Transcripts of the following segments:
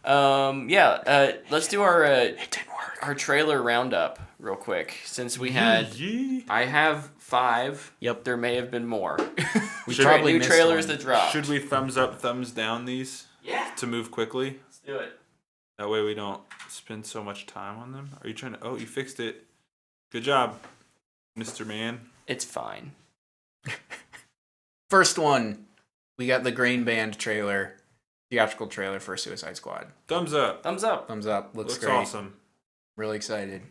Let's do our It didn't work. our trailer roundup real quick. Since we had, I have 5. Yep. There may have been more. We New probably missed trailers one. that dropped. Should we thumbs up, thumbs down these? Yeah. To move quickly? Let's do it. That way we don't spend so much time on them. Are you trying to... Oh, you fixed it. Good job, Mr. Man. It's fine. First one, we got the Grain Band trailer, theatrical trailer for Suicide Squad. Thumbs up. Thumbs up. Thumbs up. Looks great. Awesome. Really excited.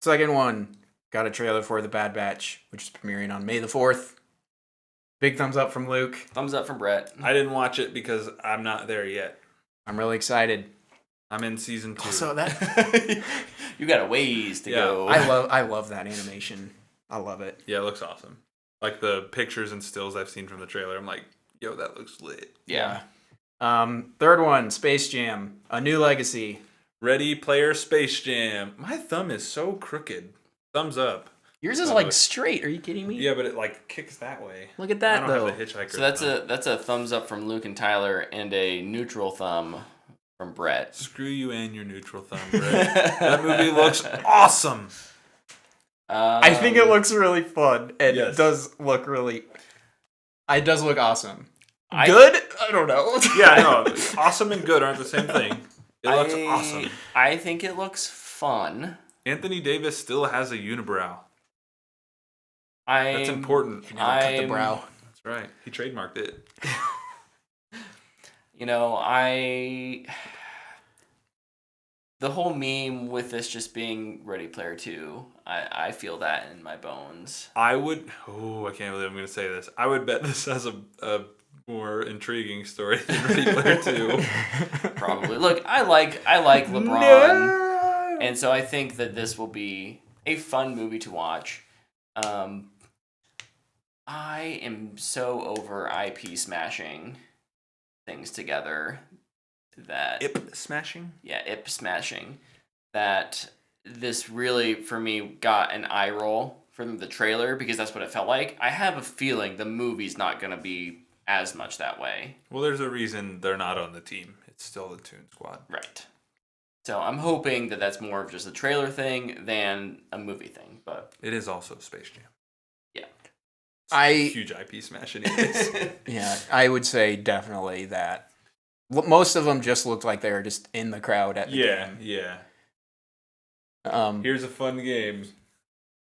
Second one, got a trailer for The Bad Batch, which is premiering on May the 4th. Big thumbs up from Luke. Thumbs up from Brett. I didn't watch it because I'm not there yet. I'm really excited. I'm in season 2. Also, that You got a ways to go. I love that animation. I love it. Yeah, it looks awesome. Like the pictures and stills I've seen from the trailer, I'm like, yo, that looks lit. Yeah. Third one, Space Jam, A New Legacy. Ready Player Space Jam. My thumb is so crooked. Thumbs up. Yours is like straight. Are you kidding me? Yeah, but it like kicks that way. Look at that I don't though. have the hitchhiker. So that's a thumbs up from Luke and Tyler and a neutral thumb from Brett. Screw you and your neutral thumb, Brett. That movie looks awesome. I think it looks really fun. And Yes. it does look really... It does look awesome. I- Good? I don't know. Yeah, no, awesome and good aren't the same thing. It looks awesome. I think it looks fun. Anthony Davis still has a unibrow. That's That's important. Cut the brow. That's right. He trademarked it. The whole meme with this just being Ready Player 2, I feel that in my bones. I would... Oh, I can't believe I'm going to say this. I would bet this has a more intriguing story than Ready Player 2. Probably. Look, I like LeBron, and so I think that this will be a fun movie to watch. I am so over IP smashing things together that... IP smashing? Yeah, IP smashing. That this really, for me, got an eye roll from the trailer because that's what it felt like. I have a feeling the movie's not going to be as much that way. Well, there's a reason they're not on the team. It's still the Toon Squad. Right. So I'm hoping that that's more of just a trailer thing than a movie thing, but... It is also Space Jam. Yeah. It's huge IP smash anyways. Yeah, I would say definitely that. Most of them just looked like they were just in the crowd at the game. Yeah. Yeah. Here's a fun game.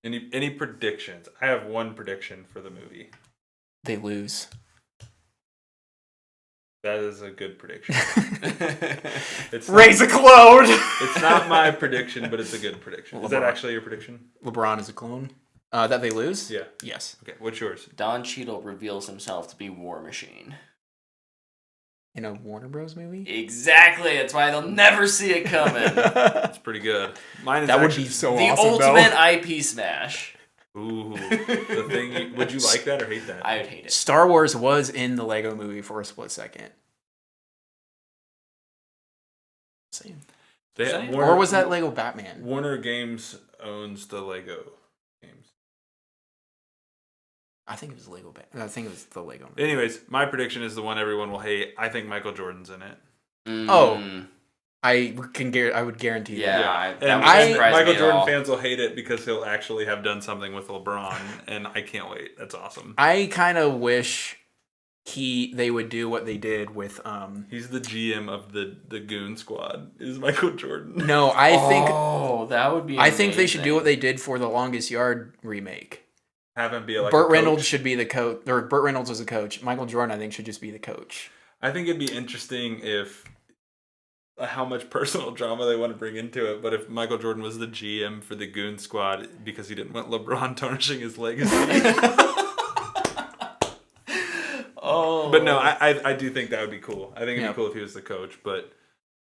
Any predictions? I have one prediction for the movie. They lose. That is a good prediction. It's Raise a clone! It's not my prediction, but it's a good prediction. Is that actually your prediction? LeBron is a clone? That they lose? Yeah. Yes. Okay, what's yours? Don Cheadle reveals himself to be War Machine. In a Warner Bros. Movie? Exactly. That's why they'll never see it coming. That's pretty good. Mine is that would actually, be so the awesome, ultimate IP smash. Ooh, the thing. Would you like that or hate that? I would hate it. Star Wars was in the Lego movie for a split second. Same. Or was that Lego Batman? Warner Games owns the Lego games. I think it was Lego Batman. I think it was the Lego movie. Anyways, my prediction is the one everyone will hate. I think Michael Jordan's in it. Oh. I would guarantee that. Yeah, Michael Jordan fans will hate it because he'll actually have done something with LeBron, and I can't wait. That's awesome. I kind of wish they would do what they did with He's the GM of the Goon Squad. Is Michael Jordan? No, I think that would be. I think they should do what they did for the Longest Yard remake. Have him be like Burt Reynolds should be the coach, or Burt Reynolds was a coach. Michael Jordan, I think, should just be the coach. I think it'd be interesting if how much personal drama they want to bring into it, but if Michael Jordan was the GM for the Goon Squad because he didn't want LeBron tarnishing his legacy. But no, I do think that would be cool. I think it'd be cool if he was the coach, but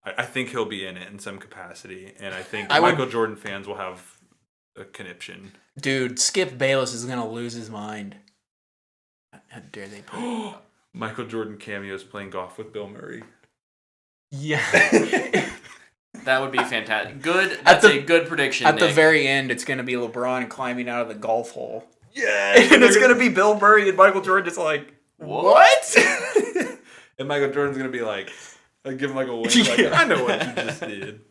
I think he'll be in it in some capacity, and I think Michael Jordan fans will have a conniption. Dude, Skip Bayless is gonna lose his mind. How dare they put Michael Jordan cameos playing golf with Bill Murray. Yeah. That would be fantastic. Good. That's a good prediction. At the very end, it's gonna be LeBron climbing out of the golf hole. Yeah. And it's gonna be Bill Murray and Michael Jordan just like, what? And Michael Jordan's gonna be like, I give him like a wink. Like, I know what you just did.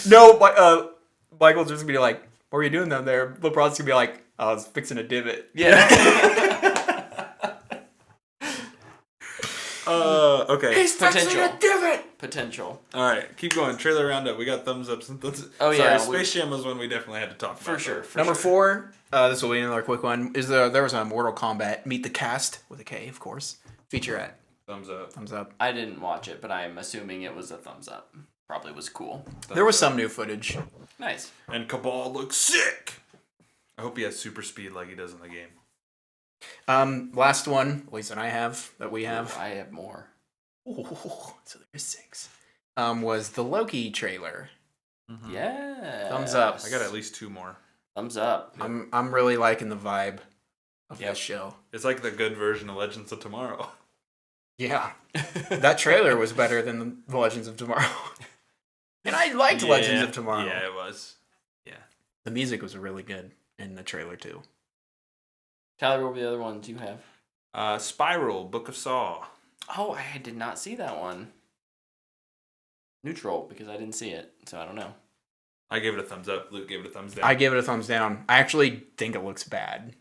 No, Michael's just gonna be like, "What are you doing down there?" LeBron's gonna be like, "I was fixing a divot." Yeah. Okay. He's fixing a divot. Potential. All right, keep going. Trailer roundup. We got thumbs ups and thumbs. Oh yeah, Space Jam was one we definitely had to talk about. For sure. Number 4. This will be another quick one. There was a Mortal Kombat Meet the Cast with a K, of course. Featurette. Thumbs up. Thumbs up. I didn't watch it, but I'm assuming it was a thumbs up. Probably was cool. There was some new footage. Nice. And Cabal looks sick. I hope he has super speed like he does in the game. Last one, at least that we have. Ooh, I have more. Oh, so there's 6. Was the Loki trailer. Mm-hmm. Yeah. Thumbs up. I got at least 2 more. Thumbs up. I'm really liking the vibe of this show. It's like the good version of Legends of Tomorrow. Yeah. That trailer was better than the Legends of Tomorrow. And I liked Legends of Tomorrow. Yeah, it was. Yeah. The music was really good in the trailer too. Tyler, what were the other ones you have? Spiral, Book of Saw. Oh, I did not see that one. Neutral, because I didn't see it, so I don't know. I gave it a thumbs up. Luke gave it a thumbs down. I gave it a thumbs down. I actually think it looks bad.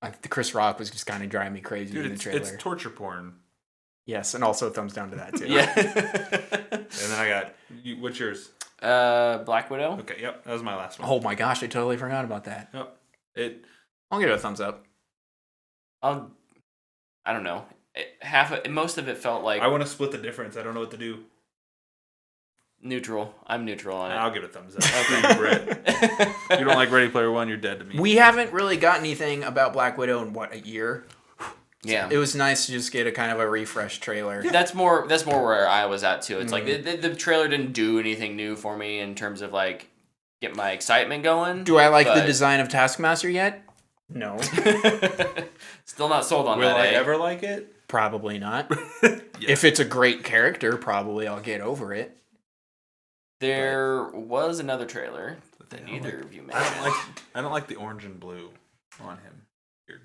The Chris Rock was just kind of driving me crazy in the trailer. It's torture porn. Yes, and also a thumbs down to that too. Yeah. And then I got, what's yours? Black Widow. Okay, yep, that was my last one. Oh my gosh, I totally forgot about that. Yep. I'll give it a thumbs up. I don't know. Most of it felt like I want to split the difference. I don't know what to do. neutral. I'm neutral on it. I'll give it a thumbs up. Okay, Brett. You don't like Ready Player One, you're dead to me. We haven't really got anything about Black Widow in a year? Yeah. It was nice to just get a kind of a refresh trailer. That's more where I was at too. It's like the trailer didn't do anything new for me in terms of like get my excitement going. Do I like the design of Taskmaster yet? No. Still not sold on Will that. I ever like it? Probably not. Yeah. If it's a great character, probably I'll get over it. There was another trailer that neither of you mentioned. I don't like the orange and blue on him. Weird.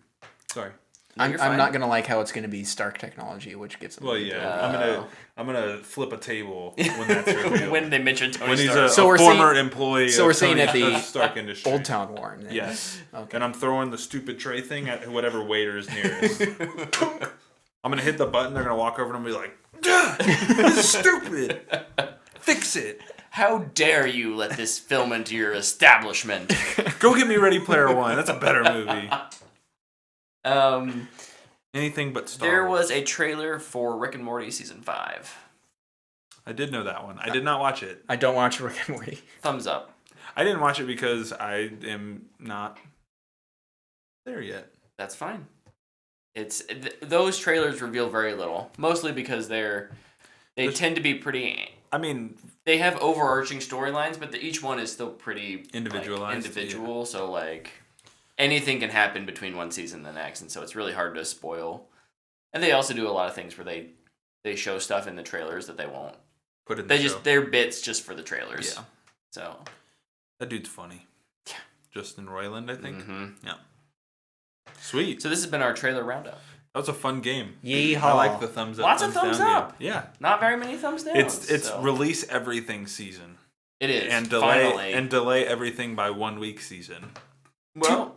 Sorry. No, I'm not gonna like how it's gonna be Stark technology, which gives them. Well, yeah, I'm gonna flip a table when that's revealed. When they mention Tony when he's Stark. a former employee. So we're saying at the Stark Industries. Old Town Warren. Then. Yes. Okay. And I'm throwing the stupid tray thing at whatever waiter is nearest. I'm gonna hit the button. They're gonna walk over and be like, "This is stupid. Fix it." How dare you let this film into your establishment? Go get me Ready Player One. That's a better movie. Anything but Star There Wars. was a trailer for Rick and Morty season 5. I did know that one. I did not watch it. I don't watch Rick and Morty. Thumbs up. I didn't watch it because I am not there yet. That's fine. Those trailers reveal very little, mostly because they tend to be pretty. I mean, they have overarching storylines, but each one is still pretty individualized. Yeah. So like anything can happen between one season and the next, and so it's really hard to spoil. And they also do a lot of things where they show stuff in the trailers that they won't put in. They're bits just for the trailers. Yeah. So that dude's funny. Yeah. Justin Roiland, I think. Mm-hmm. Yeah. Sweet. So this has been our trailer roundup. That was a fun game. Yeehaw. I like the thumbs up. Lots of thumbs down up. Game. Yeah. Not very many thumbs down. It's release everything season. It is. And delay everything by 1 week season. Well,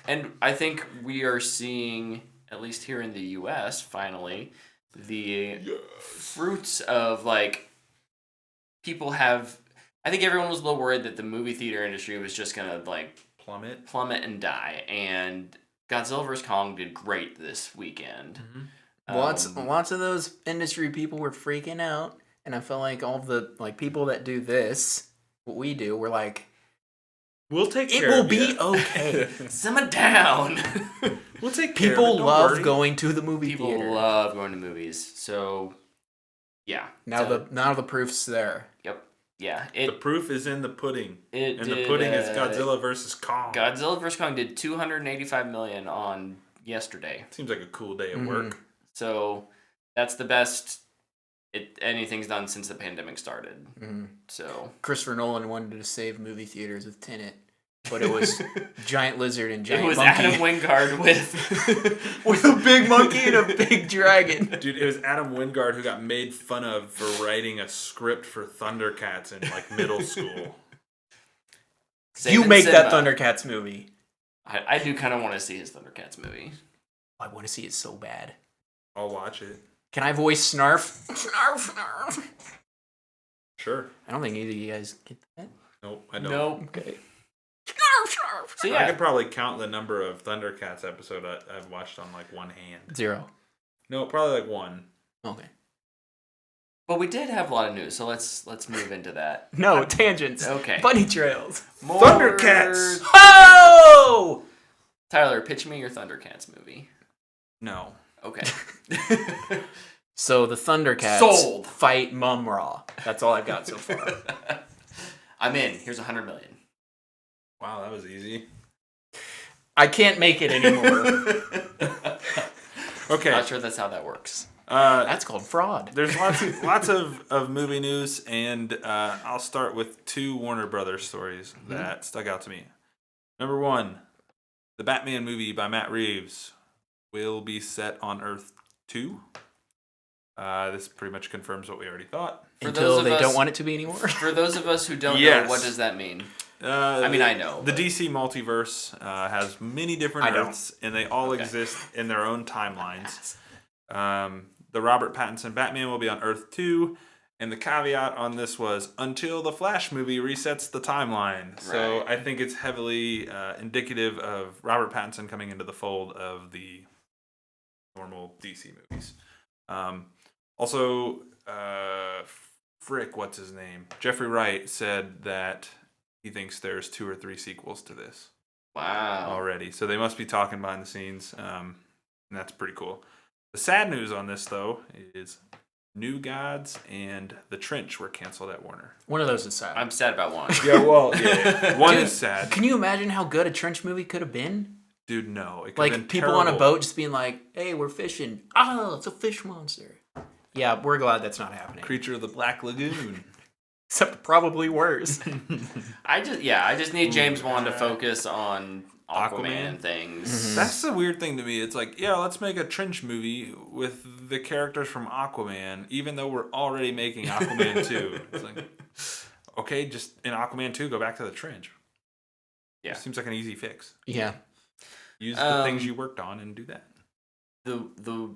and I think we are seeing, at least here in the U.S., finally, the fruits of like people have. I think everyone was a little worried that the movie theater industry was just gonna like plummet and die, and Godzilla vs. Kong did great this weekend. Mm-hmm. Lots of those industry people were freaking out, and I felt like all the people that do this, what we do, we're like, we'll take care. It will be okay. Simmer down. We'll take care. People love going to the movie theater. People love going to movies. So, yeah. Now the proof's there. Yep. Yeah. The proof is in the pudding. The pudding is Godzilla vs. Kong. Godzilla vs. Kong did $285 million on yesterday. Seems like a cool day at work. So that's the best anything's done since the pandemic started. Mm-hmm. So Christopher Nolan wanted to save movie theaters with Tenet, but it was giant lizard and giant It was monkey. Adam Wingard with with a big monkey and a big dragon. Dude, it was Adam Wingard who got made fun of for writing a script for Thundercats in like middle school. You make that Thundercats movie. I do kind of want to see his Thundercats movie. I want to see it so bad. I'll watch it. Can I voice Snarf? Snarf, Snarf. Sure. I don't think either of you guys get that. Nope, I don't. Nope. Okay. Snarf, Snarf. So yeah, I could probably count the number of Thundercats episode I've watched on like one hand. 0. No, probably like one. Okay. but we did have a lot of news, so let's move into that. No, tangents. Okay. Bunny trails. More... Thundercats! Oh! Tyler, pitch me your Thundercats movie. No. Okay. So the Thundercats Sold. fight Mum-Ra. That's all I've got so far. I'm in. Here's $100 million. Wow, that was easy. I can't make it anymore. Okay. Not sure that's how that works. That's called fraud. There's lots of movie news, and I'll start with 2 Warner Brothers stories that stuck out to me. Number 1, the Batman movie by Matt Reeves will be set on Earth 2. This pretty much confirms what we already thought. Until they don't want it to be anymore. For those of us who don't know, Yes. what does that mean? I know. The but- DC Multiverse has many different Earths, and they all exist in their own timelines. The Robert Pattinson Batman will be on Earth 2, and the caveat on this was until the Flash movie resets the timeline. So Right. I think it's heavily indicative of Robert Pattinson coming into the fold of the normal DC movies. Also, what's his name? Jeffrey Wright said that he thinks there's 2 or 3 sequels to this Wow. already. So they must be talking behind the scenes, and that's pretty cool. The sad news on this, though, is New Gods and The Trench were canceled at Warner. One of those is sad. I'm sad about one. Yeah, well, yeah. One Dude, is sad. Can you imagine how good a Trench movie could have been? Dude, no. It could've Like been people on a terrible. boat just being like, "Hey, we're fishing. Oh, it's a fish monster." Yeah, we're glad that's not happening. Creature of the Black Lagoon. Except probably worse. I just need James Wan to focus on Aquaman Aquaman? things. Mhm. That's the weird thing to me. It's like, yeah, let's make a Trench movie with the characters from Aquaman, even though we're already making Aquaman 2. It's like, okay, just in Aquaman 2, go back to the Trench. Yeah. Seems like an easy fix. Yeah. Use the things you worked on and do that. The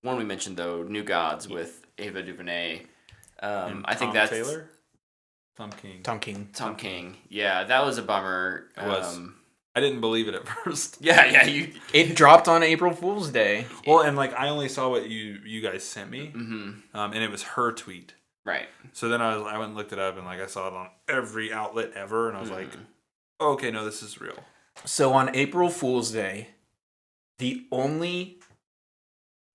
one we mentioned though, New Gods with Ava DuVernay. And I think Tom that's Taylor? Tom King. Tom King. Yeah, that was a bummer. It was. I didn't believe it at first. Yeah, It dropped on April Fool's Day. Well, and like I only saw what you guys sent me, Mm-hmm. and it was her tweet. Right. So then I went and looked it up, and like I saw it on every outlet ever, and I was like, oh, okay, no, this is real. So on April Fool's Day, the only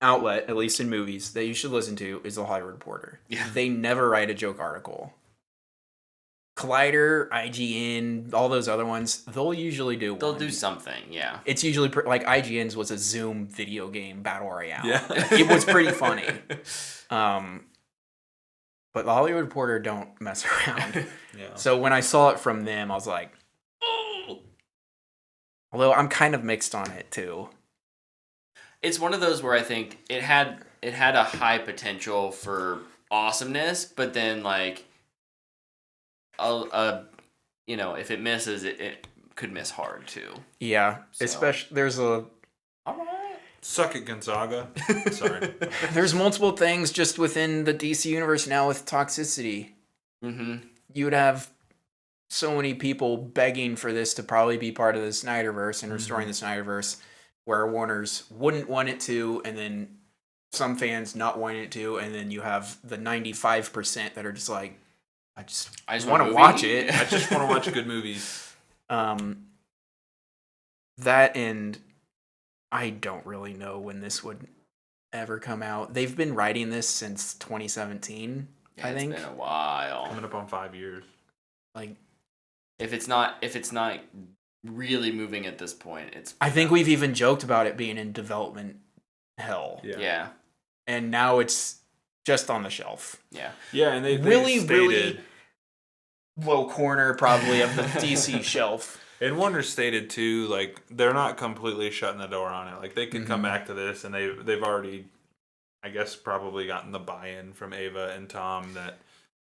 outlet, at least in movies, that you should listen to is The Hollywood Reporter. Yeah. They never write a joke article. Collider, IGN, all those other ones, they'll usually do They'll one. do something, yeah. It's usually like IGN's was a Zoom video game battle royale. Yeah. It was pretty funny. But the Hollywood Reporter don't mess around. Yeah. So when I saw it from them, I was like, oh. Although I'm kind of mixed on it too. It's one of those where I think it had a high potential for awesomeness, but then like if it misses, it could miss hard too. Yeah, So. especially there's All right. Suck it, Gonzaga. Sorry. there's multiple things just within the DC universe now with toxicity. Mm-hmm. You would have so many people begging for this to probably be part of the Snyderverse and restoring the Snyderverse, where Warner's wouldn't want it to, and then some fans not wanting it to, and then you have the 95% that are just like, I just want to watch it. I just want to watch good movies. That and I don't really know when this would ever come out. They've been writing this since 2017, I think. It's been a while. Coming up on 5 years. Like, If it's not really moving at this point, it's. I think we've even joked about it being in development hell. Yeah. And now it's just on the shelf. Yeah. Yeah, and they Really, stated, really low corner probably of the DC shelf. And Warner stated too, like they're not completely shutting the door on it. Like they could come back to this, and they've already, I guess, probably gotten the buy-in from Ava and Tom that,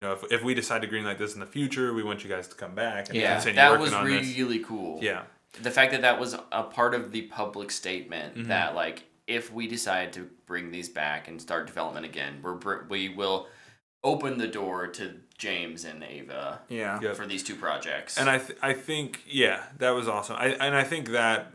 you know, if we decide to greenlight this in the future, we want you guys to come back and continue that working was on this. really cool. Yeah, the fact that was a part of the public statement that like if we decide to bring these back and start development again, we will open the door to James and Ava for these two projects. And I think that was awesome. I think that,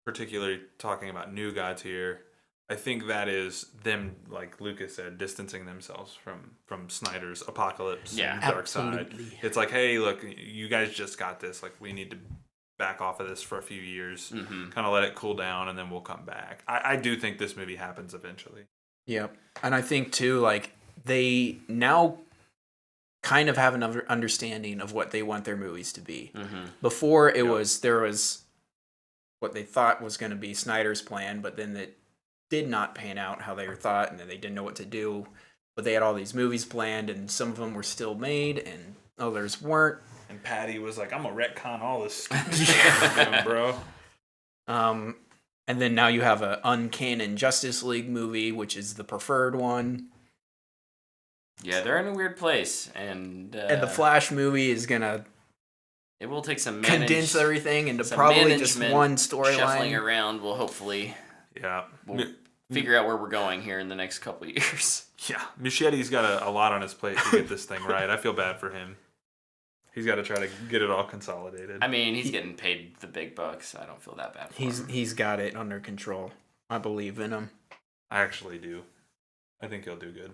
particularly talking about New Gods here, I think that is them, like Lucas said, distancing themselves from Snyder's Apocalypse and Dark Side. It's like, hey, look, you guys just got this. Like, we need to back off of this for a few years, kind of let it cool down, and then we'll come back. I do think this movie happens eventually. Yep. And I think, too, like, they now kind of have an understanding of what they want their movies to be. Before, there was what they thought was going to be Snyder's plan, but then it did not pan out how they thought, and then they didn't know what to do. But they had all these movies planned, and some of them were still made, and others weren't. And Patty was like, I'm going to retcon all this stuff, bro. And then now you have an uncanon Justice League movie, which is the preferred one. Yeah, they're in a weird place, and the Flash movie is gonna. It will take some condense everything into probably just one storyline. Shuffling around will hopefully. Yeah. We'll figure out where we're going here in the next couple of years. Yeah, Muschietti got a lot on his plate to get this thing right. I feel bad for him. He's got to try to get it all consolidated. I mean, he's getting paid the big bucks. I don't feel that bad for him. He's got it under control. I believe in him. I actually do. I think he'll do good.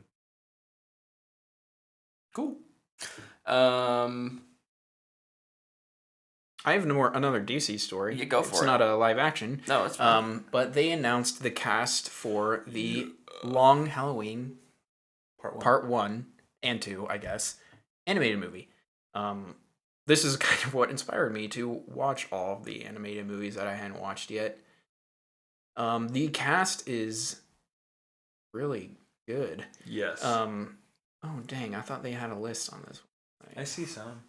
Cool. I have another DC story. You go for it. It's not a live action. No, it's fine. But they announced the cast for the Long Halloween Part 1 and 2, I guess, animated movie. This is kind of what inspired me to watch all of the animated movies that I hadn't watched yet. The cast is really good. Yes. Oh, dang. I thought they had a list on this one. I see some.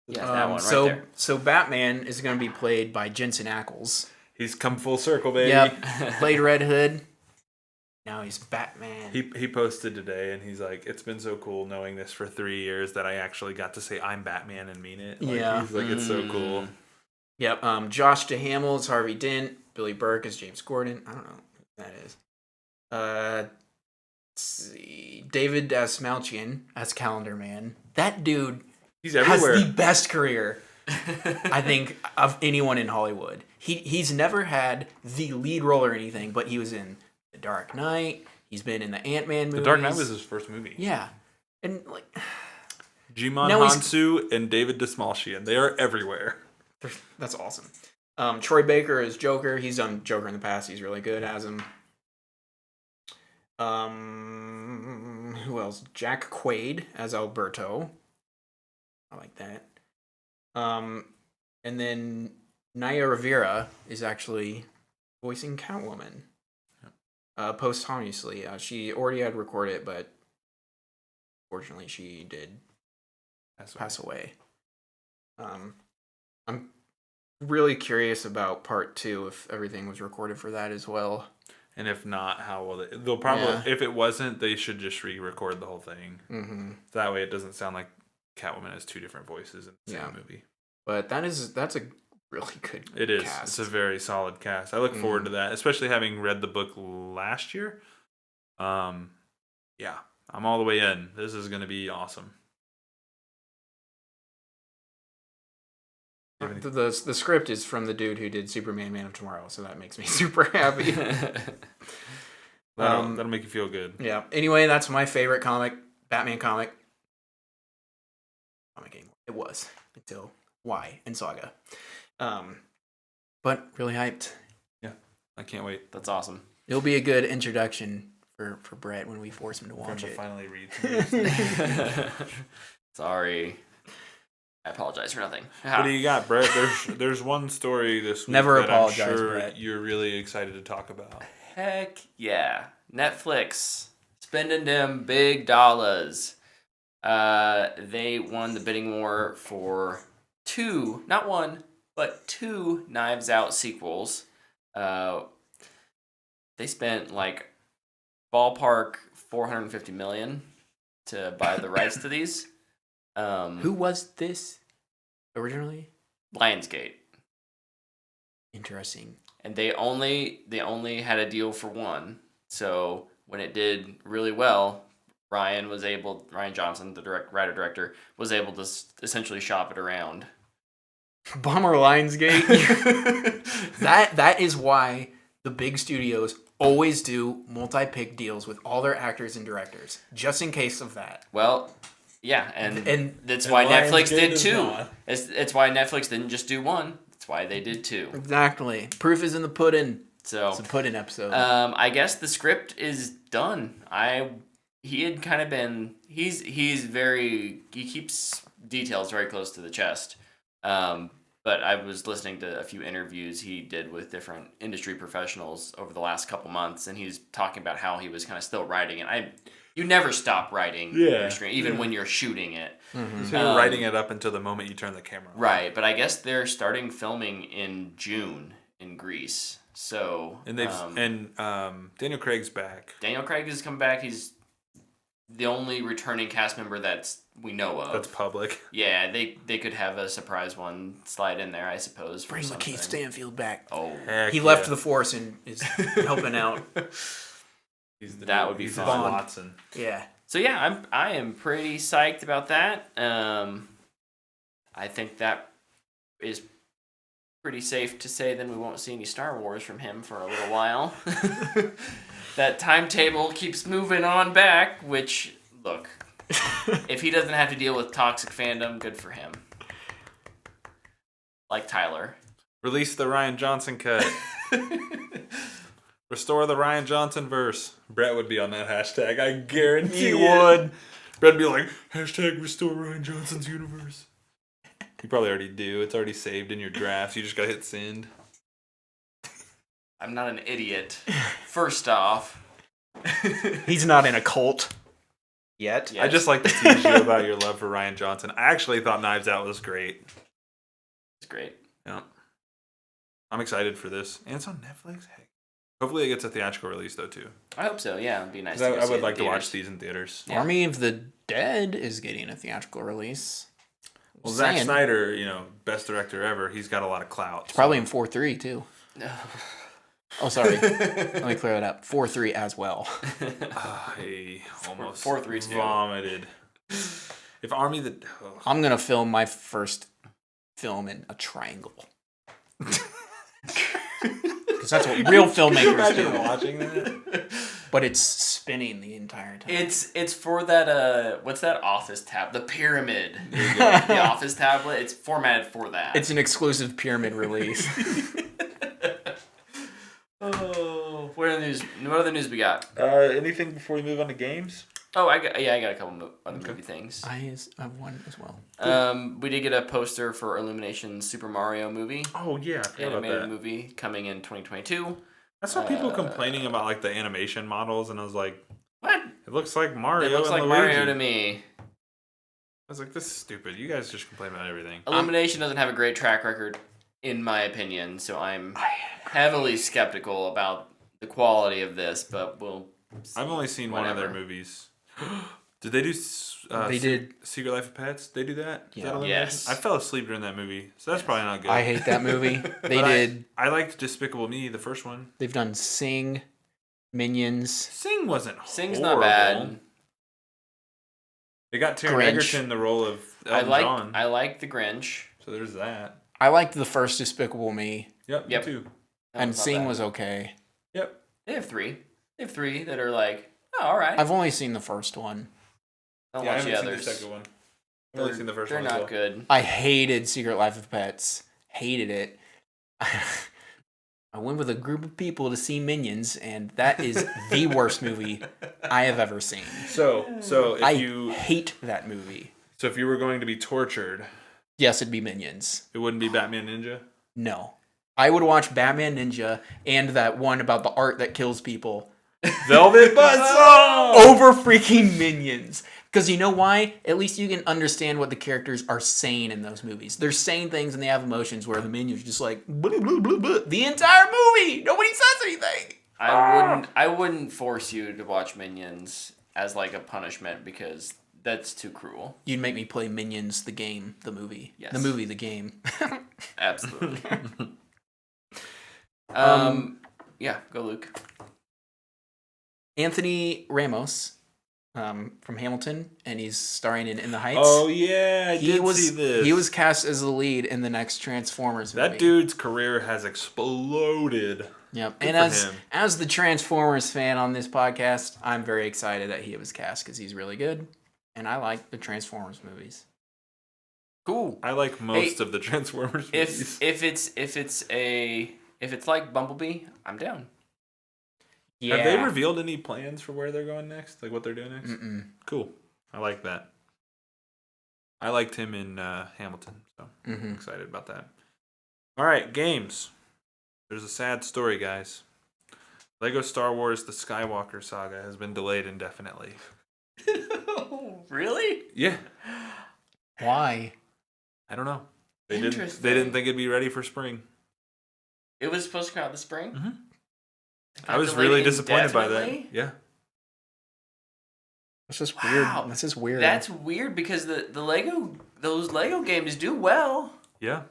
Yeah, that one right there. So Batman is going to be played by Jensen Ackles. He's come full circle, baby. Yep. Played Red Hood. Now he's Batman. He posted today, and he's like, it's been so cool knowing this for 3 years that I actually got to say I'm Batman and mean it. Like, yeah. He's like, it's so cool. Yep. Josh Duhamel is Harvey Dent. Billy Burke is James Gordon. I don't know who that is. Let's see. David Asmalchian as Calendar Man. That dude he's everywhere. Has the best career, I think, of anyone in Hollywood. He's never had the lead role or anything, but he was in The Dark Knight. He's been in the Ant-Man movies. The Dark Knight was his first movie. Yeah. And like Jimon Hansu and David Dastmalchian. They are everywhere. That's awesome. Troy Baker is Joker. He's done Joker in the past. He's really good as him. Who else? Jack Quaid as Alberto. I like that. And then Naya Rivera is actually voicing Catwoman. Posthumously. She already had recorded it, but fortunately she did pass away. I'm really curious about part 2 if everything was recorded for that as well. And if not, how will they? They'll probably. If it wasn't, they should just re-record the whole thing. Mm-hmm. That way, it doesn't sound like Catwoman has 2 different voices in the same movie. But that's a really good. It is. Cast. It's a very solid cast. I look forward to that, especially having read the book last year. I'm all the way in. This is going to be awesome. The script is from the dude who did Superman Man of Tomorrow, so that makes me super happy. That'll make you feel good. Yeah. Anyway, that's my favorite Batman comic. It was until Y and Saga. But really hyped. Yeah, I can't wait. That's awesome. It'll be a good introduction for Brett when we force him to watch it. Finally read. Sorry. I apologize for nothing. What do you got, Brett? There's one story this week Never that apologize, I'm sure Brett. You're really excited to talk about. Heck yeah. Netflix. Spending them big dollars. They won the bidding war for two, not one, but two Knives Out sequels. They spent like ballpark $450 million to buy the rights to these. Who was this originally? Lionsgate. Interesting. And they only had a deal for one. So when it did really well, Ryan Johnson, the writer director, was able to essentially shop it around. Bummer, Lionsgate. that is why the big studios always do multi-pick deals with all their actors and directors, just in case of that. Well, yeah, and that's why Netflix did two. It's why Netflix didn't just do one. That's why they did two. Exactly. Proof is in the pudding. So it's a pudding episode. I guess the script is done. He had kind of been. He keeps details very close to the chest. But I was listening to a few interviews he did with different industry professionals over the last couple months, and he's talking about how he was kind of still writing it. You never stop writing your screen, even when you're shooting it. Mm-hmm. So you're writing it up until the moment you turn the camera on. Right, but I guess they're starting filming in June in Greece. So Daniel Craig's back. Daniel Craig is coming back. He's the only returning cast member we know of. That's public. Yeah, they could have a surprise one slide in there, I suppose. Bring Lakeith Stanfield back. Oh, he left the Force and is helping out. That would be fun. Watson. Yeah. So yeah, I am pretty psyched about that. I think that is pretty safe to say. Then we won't see any Star Wars from him for a little while. That timetable keeps moving on back. Which, look, if he doesn't have to deal with toxic fandom, good for him. Like Tyler. Release the Rian Johnson cut. Restore the Rian Johnson verse. Brett would be on that hashtag. I guarantee he would. Brett would be like, hashtag restore Rian Johnson's universe. You probably already do. It's already saved in your drafts. You just gotta hit send. I'm not an idiot. First off. He's not in a cult. Yet. I just like to tease you about your love for Rian Johnson. I actually thought Knives Out was great. It's great. Yeah. I'm excited for this. And it's on Netflix. Heck. Hopefully it gets a theatrical release, though, too. I hope so, yeah. It'd be nice I would like to watch these in theaters. Yeah. Army of the Dead is getting a theatrical release. Well, Zack Snyder, best director ever, he's got a lot of clout. It's probably in 4:3, too. Oh, sorry. Let me clear that up. 4:3 as well. I almost 4-3 vomited. If Army the... Oh. I'm going to film my first film in a triangle. Because that's what real filmmakers do. Watching that? But it's spinning the entire time. It's for that what's that Office tab? The Pyramid. The Office tablet. It's formatted for that. It's an exclusive Pyramid release. Oh, what other news we got? Anything before we move on to games? Oh, I got a couple other movie things. I have one as well. We did get a poster for Illumination's Super Mario movie. Oh yeah, I forgot about animated that. movie coming in 2022. I saw people complaining about like the animation models, and I was like, "What? It looks like Mario." It looks like Luigi. Mario to me. I was like, "This is stupid. You guys just complain about everything." Illumination doesn't have a great track record, in my opinion, so I'm heavily skeptical about the quality of this. But I've only seen one of their movies. Did they do? They did Secret Life of Pets. They do that. Yeah. Yes. I fell asleep during that movie, so that's probably not good. I hate that movie. They did. I liked Despicable Me, the first one. They've done Sing, Minions. Sing wasn't. Sing's horrible. not bad. They got Taron Grinch. Egerton the role of Elton John. I like the Grinch. So there's that. I liked the first Despicable Me. Yep. Yep. Me too. And Sing was okay. Yep. They have three. They have three that are like, oh, all right. I've only seen the first one. Don't I watch the haven't others. seen the second one. I've only seen the first They're one. not as well. good. I hated Secret Life of Pets. Hated it. I went with a group of people to see Minions, and that is the worst movie I have ever seen. So if I you hate that movie. So if you were going to be tortured, Yes, it'd be Minions. it wouldn't be Batman Ninja. No. I would watch Batman Ninja and that one about the art that kills people Velvet Buzzsaw. over freaking Minions. Because you know why? At least you can understand what the characters are saying in those movies. They're saying things and they have emotions where the Minions just like blah, blah, blah, blah, the entire movie. Nobody says anything. I wouldn't force you to watch Minions as like a punishment because that's too cruel. You'd make me play Minions, the game, the movie. Yes. The movie, the game. Absolutely. Yeah, go Luke. Anthony Ramos from Hamilton, and he's starring in The Heights. Oh yeah, I did see this. He was cast as the lead in the next Transformers movie. That dude's career has exploded. Yep. Good And for him. as the Transformers fan on this podcast, I'm very excited that he was cast because he's really good, and I like the Transformers movies. Cool. I like most of the Transformers movies. If it's like Bumblebee, I'm down. Yeah. Have they revealed any plans for where they're going next? Like what they're doing next? Mm-mm. Cool. I like that. I liked him in Hamilton, so I'm excited about that. All right, games. There's a sad story, guys. Lego Star Wars The Skywalker Saga has been delayed indefinitely. Really? Yeah. Why? I don't know. They didn't Interesting. think it'd be ready for spring. It was supposed to come out this spring? Mm-hmm. Got I was delayed really disappointed by that. indefinitely? Yeah. That's just Wow. weird. That's just weird. That's weird because those Lego games do well. Yeah.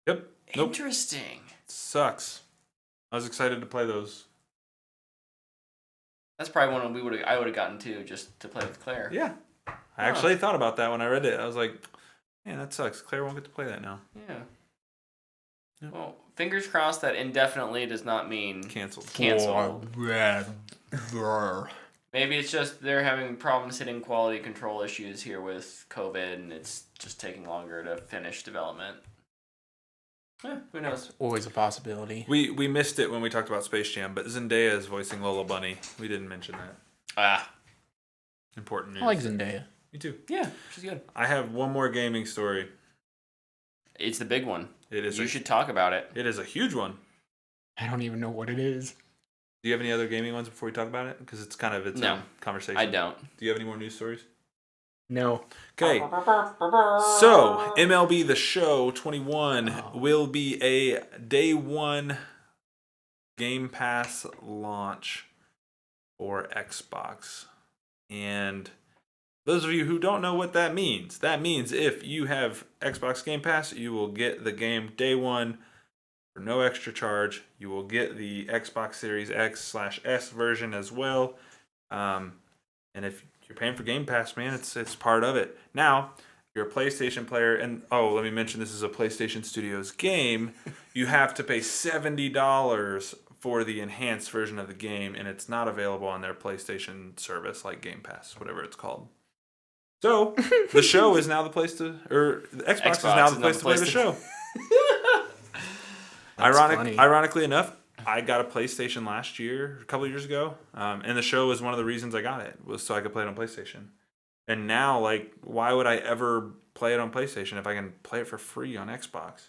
Yep. Nope. Interesting. Sucks. I was excited to play those. That's probably one I would have gotten too, just to play with Claire. Yeah. I actually thought about that when I read it. I was like, man, that sucks. Claire won't get to play that now. Yeah. Yep. Well, fingers crossed that indefinitely does not mean Canceled. canceled. Maybe it's just they're having problems hitting quality control issues here with COVID, and it's just taking longer to finish development. Who knows? Always a possibility. We missed it when we talked about Space Jam, but Zendaya is voicing Lola Bunny. We didn't mention that. Important news. I like Zendaya. Me too. Yeah, she's good. I have one more gaming story. It's the big one. It is. You should talk about it. It is a huge one. I don't even know what it is. Do you have any other gaming ones before we talk about it? Because it's kind of its own conversation. I don't. Do you have any more news stories? No. Okay. So, MLB The Show 21 will be a day one GamePass launch for Xbox. And those of you who don't know what that means if you have Xbox Game Pass, you will get the game day one for no extra charge. You will get the Xbox Series X/S version as well. And if you're paying for Game Pass, man, it's part of it. Now, if you're a PlayStation player, and let me mention this is a PlayStation Studios game, you have to pay $70 for the enhanced version of the game, and it's not available on their PlayStation service like Game Pass, whatever it's called. So, the show is now the place to, or the Xbox is now the place to play the show. Ironically enough, I got a PlayStation last year, a couple of years ago, and the show was one of the reasons I got it, was so I could play it on PlayStation. And now, like, why would I ever play it on PlayStation if I can play it for free on Xbox?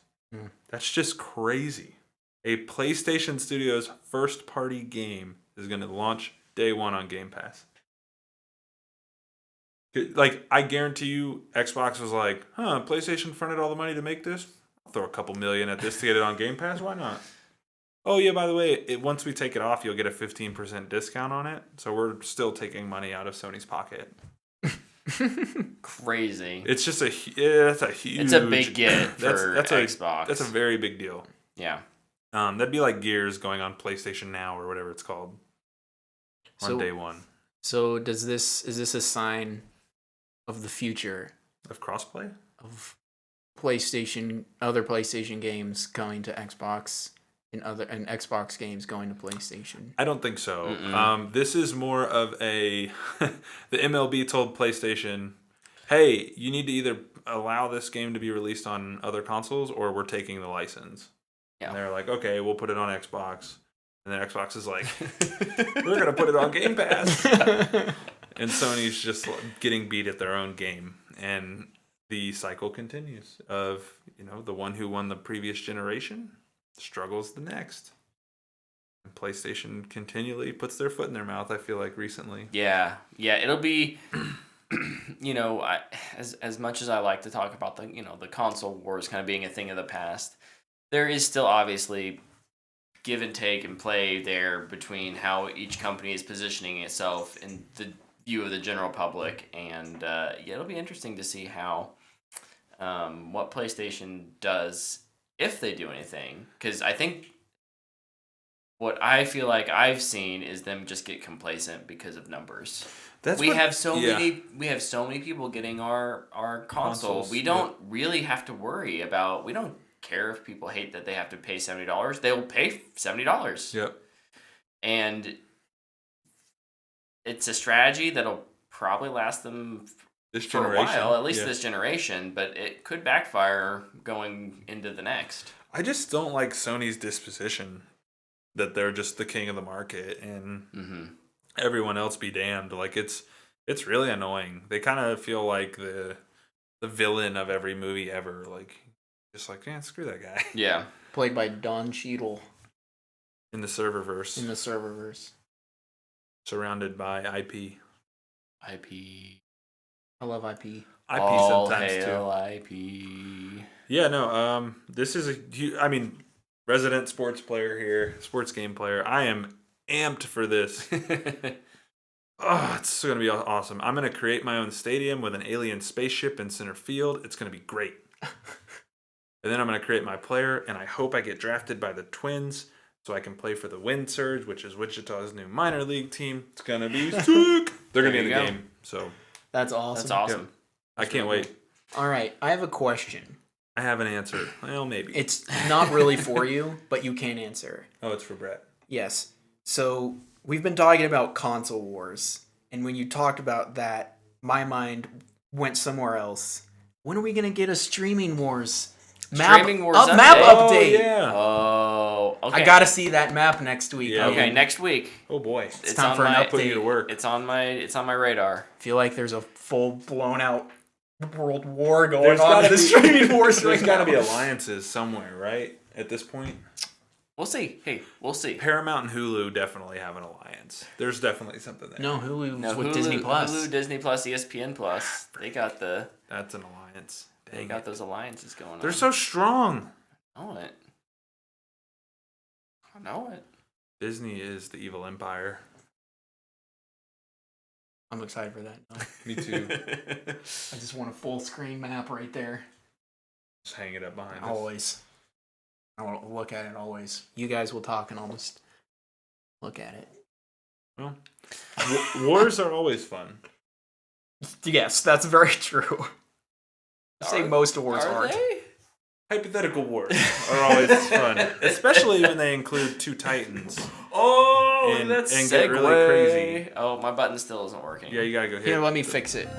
That's just crazy. A PlayStation Studios first-party game is going to launch day one on Game Pass. Like, I guarantee you, Xbox was like, PlayStation fronted all the money to make this? I'll throw a couple million at this to get it on Game Pass. Why not? Oh, yeah, by the way, once we take it off, you'll get a 15% discount on it. So we're still taking money out of Sony's pocket. Crazy. It's just that's a huge... It's a big get for Xbox. That's a very big deal. Yeah. That'd be like Gears going on PlayStation Now or whatever it's called on day one. So is this a sign of the future Of crossplay? of other PlayStation games going to Xbox and Xbox games going to PlayStation? I don't think so. This is more of the MLB told PlayStation, hey, you need to either allow this game to be released on other consoles or we're taking the license. Yeah. And they're like, okay, we'll put it on Xbox. And then Xbox is like, we're going to put it on Game Pass. And Sony's just getting beat at their own game. And the cycle continues of, the one who won the previous generation struggles the next. PlayStation continually puts their foot in their mouth, I feel like, recently. Yeah, it'll be, as much as I like to talk about the console wars kind of being a thing of the past, there is still obviously give and take and play there between how each company is positioning itself in the view of the general public, and it'll be interesting to see how what PlayStation does if they do anything, because I think what I feel like I've seen is them just get complacent because of numbers. We have so many people getting our consoles. We don't really have to worry about. We don't care if people hate that they have to pay $70. They will pay $70. Yep. And it's a strategy that'll probably last them for a while, at least this generation, but it could backfire going into the next. I just don't like Sony's disposition that they're just the king of the market and everyone else be damned. Like it's really annoying. They kind of feel like the villain of every movie ever. Like just like, yeah, screw that guy. Yeah. Played by Don Cheadle. In the serververse. Surrounded by IP. I love IP. IP all sometimes hail too. IP. Yeah, no. This is resident sports player here, sports game player. I am amped for this. It's gonna be awesome. I'm gonna create my own stadium with an alien spaceship in center field. It's gonna be great. And then I'm gonna create my player, and I hope I get drafted by the Twins so I can play for the Wind Surge, which is Wichita's new minor league team. It's gonna be sick. They're gonna be in the game. So that's awesome. That's awesome. Yep. I can't wait. All right, I have a question. I have an answer. Well, maybe. It's not really for you, but you can answer. Oh, it's for Brett. Yes. So we've been talking about console wars, and when you talked about that, my mind went somewhere else. When are we gonna get a streaming wars? Map update. Yeah. Oh, okay. I gotta see that map next week. Yeah. Okay, next week. Oh boy, it's time for an update. Put you to work. It's on my radar. I feel like there's a full blown out world war going on in the streaming wars. There's got to be alliances somewhere, right? At this point, we'll see. Hey, we'll see. Paramount and Hulu definitely have an alliance. There's definitely something there. No, Hulu's with Disney Plus. Hulu, Disney Plus, ESPN Plus. They got That's an alliance. They got those alliances going on. They're so strong. I know it. Disney is the evil empire. I'm excited for that. No. Me too. I just want a full screen map right there. Just hang it up behind us. Always. I want to look at it always. You guys will talk and I'll just look at it. Well, wars are always fun. Yes, that's very true. I say most wars aren't. They? Hypothetical wars are always fun, especially when they include two titans. Oh, and that's get really crazy. Oh, my button still isn't working. Yeah, you gotta go hit. Here, let me fix it.